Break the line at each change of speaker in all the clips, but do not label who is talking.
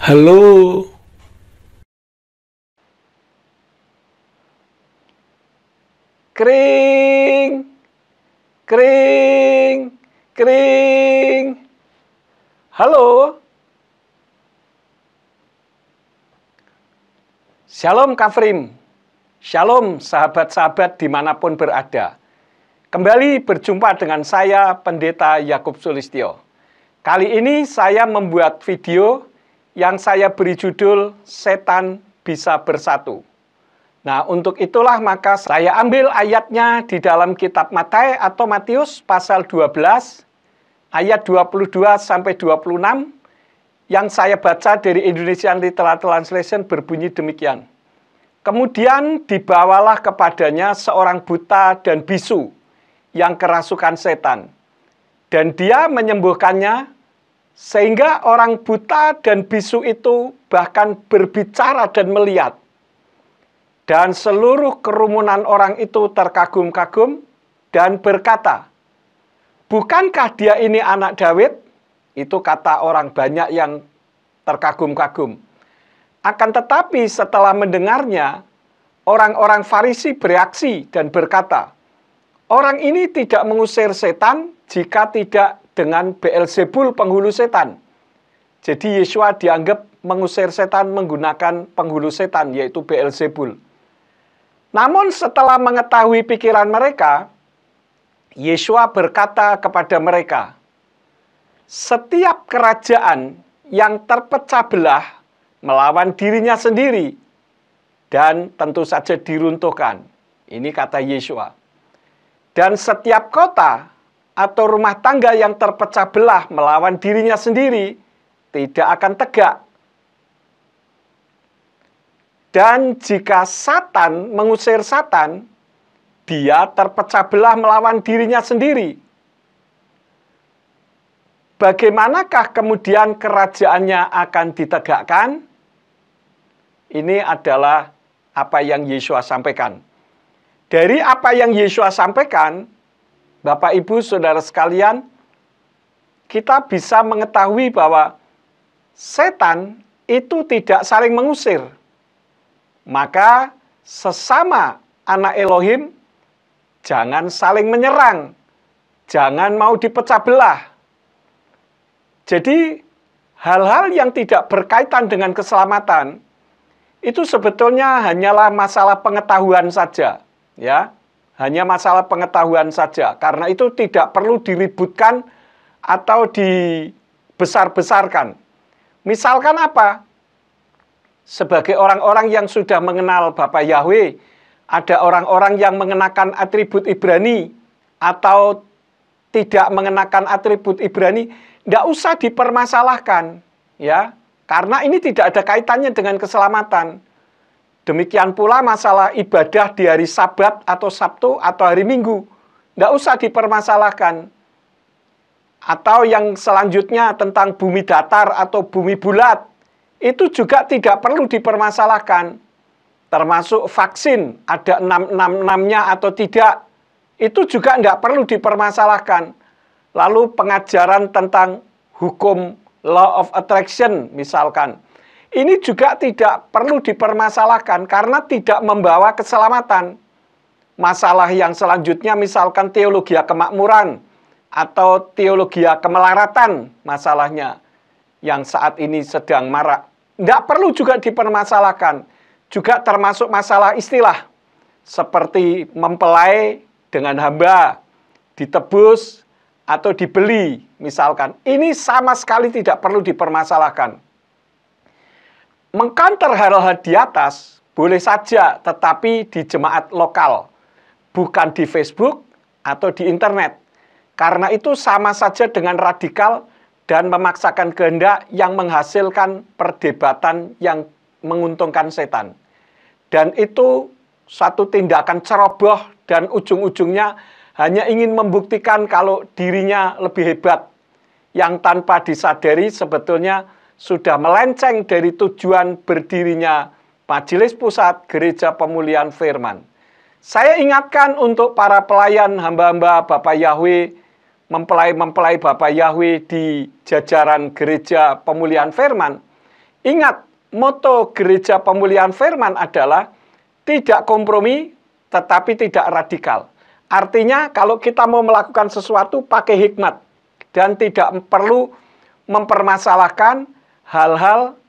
Halo.
Kring, kring, kring. Halo. Shalom Kafrim. Shalom sahabat-sahabat dimanapun berada. Kembali berjumpa dengan saya, Pendeta Yakub Sulistyo. Kali ini saya membuat video yang saya beri judul Setan Bisa Bersatu. Nah, untuk itulah maka saya ambil ayatnya di dalam kitab Matius atau Matius pasal 12 ayat 22 sampai 26 yang saya baca dari Indonesian Literal Translation berbunyi demikian. Kemudian dibawalah kepadanya seorang buta dan bisu yang kerasukan setan, dan dia menyembuhkannya, sehingga orang buta dan bisu itu bahkan berbicara dan melihat. Dan seluruh kerumunan orang itu terkagum-kagum dan berkata, "Bukankah dia ini anak Daud?" Itu kata orang banyak yang terkagum-kagum. Akan tetapi setelah mendengarnya, orang-orang Farisi bereaksi dan berkata, "Orang ini tidak mengusir setan jika tidak dengan Beelzebul penghulu setan." Jadi Yesua dianggap mengusir setan menggunakan penghulu setan, yaitu Beelzebul. Namun setelah mengetahui pikiran mereka, Yesua berkata kepada mereka, "Setiap kerajaan yang terpecah belah melawan dirinya sendiri dan tentu saja diruntuhkan." Ini kata Yesua. "Dan setiap kota atau rumah tangga yang terpecah belah melawan dirinya sendiri tidak akan tegak. Dan jika Satan mengusir Satan, dia terpecah belah melawan dirinya sendiri. Bagaimanakah kemudian kerajaannya akan ditegakkan?" Ini adalah apa yang Yesua sampaikan. Dari apa yang Yesua sampaikan, Bapak, Ibu, Saudara sekalian, kita bisa mengetahui bahwa setan itu tidak saling mengusir. Maka sesama anak Elohim jangan saling menyerang, jangan mau dipecah belah. Jadi hal-hal yang tidak berkaitan dengan keselamatan itu sebetulnya hanyalah masalah pengetahuan saja, ya. Hanya masalah pengetahuan saja. Karena itu tidak perlu diributkan atau dibesar-besarkan. Misalkan apa? Sebagai orang-orang yang sudah mengenal Bapa Yahweh, ada orang-orang yang mengenakan atribut Ibrani atau tidak mengenakan atribut Ibrani, tidak usah dipermasalahkan, ya. Karena ini tidak ada kaitannya dengan keselamatan. Demikian pula masalah ibadah di hari Sabat atau Sabtu atau hari Minggu, tidak usah dipermasalahkan. Atau yang selanjutnya tentang bumi datar atau bumi bulat, itu juga tidak perlu dipermasalahkan. Termasuk vaksin, ada 666-nya atau tidak, itu juga tidak perlu dipermasalahkan. Lalu pengajaran tentang hukum law of attraction misalkan, ini juga tidak perlu dipermasalahkan karena tidak membawa keselamatan. Masalah yang selanjutnya misalkan teologi kemakmuran atau teologi kemelaratan masalahnya yang saat ini sedang marak. Tidak perlu juga dipermasalahkan. Juga termasuk masalah istilah seperti mempelai dengan hamba, ditebus atau dibeli misalkan. Ini sama sekali tidak perlu dipermasalahkan. Mengkanter hal-hal di atas boleh saja, tetapi di jemaat lokal, bukan di Facebook atau di internet. Karena itu sama saja dengan radikal dan memaksakan kehendak yang menghasilkan perdebatan yang menguntungkan setan. Dan itu satu tindakan ceroboh dan ujung-ujungnya hanya ingin membuktikan kalau dirinya lebih hebat, yang tanpa disadari sebetulnya sudah melenceng dari tujuan berdirinya Majelis Pusat Gereja Pemulihan Firman. Saya ingatkan untuk para pelayan hamba-hamba Bapa Yahweh, mempelai-mempelai Bapa Yahweh di jajaran Gereja Pemulihan Firman, Ingat, moto Gereja Pemulihan Firman adalah tidak kompromi, tetapi tidak radikal. Artinya, kalau kita mau melakukan sesuatu, pakai hikmat. Dan tidak perlu mempermasalahkan hal-hal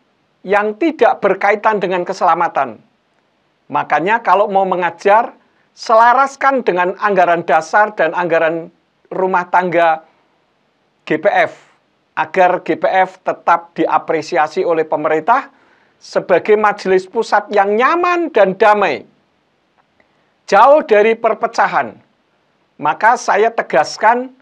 yang tidak berkaitan dengan keselamatan. Makanya kalau mau mengajar, selaraskan dengan anggaran dasar dan anggaran rumah tangga GPF, agar GPF tetap diapresiasi oleh pemerintah sebagai majelis pusat yang nyaman dan damai, jauh dari perpecahan. Maka saya tegaskan,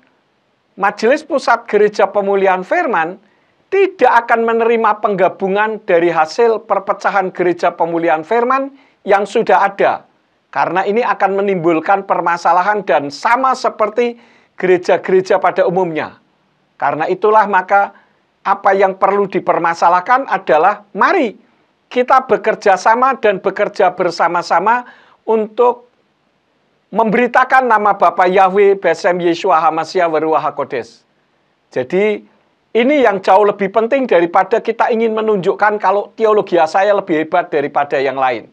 Majelis Pusat Gereja Pemulihan Firman tidak akan menerima penggabungan dari hasil perpecahan Gereja Pemulihan Firman yang sudah ada. Karena ini akan menimbulkan permasalahan dan sama seperti gereja-gereja pada umumnya. Karena itulah maka apa yang perlu dipermasalahkan adalah mari kita bekerja sama dan bekerja bersama-sama untuk memberitakan nama Bapa Yahweh, Besem Yeshua HaMashiach Waruach HaKodesh. Jadi ini yang jauh lebih penting daripada kita ingin menunjukkan kalau teologi saya lebih hebat daripada yang lain.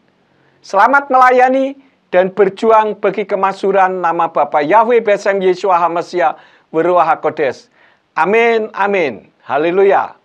Selamat melayani dan berjuang bagi kemaksuran nama Bapa Yahweh, Besem Yeshua HaMashiach Waruach HaKodesh. Amin, amin. Haleluya.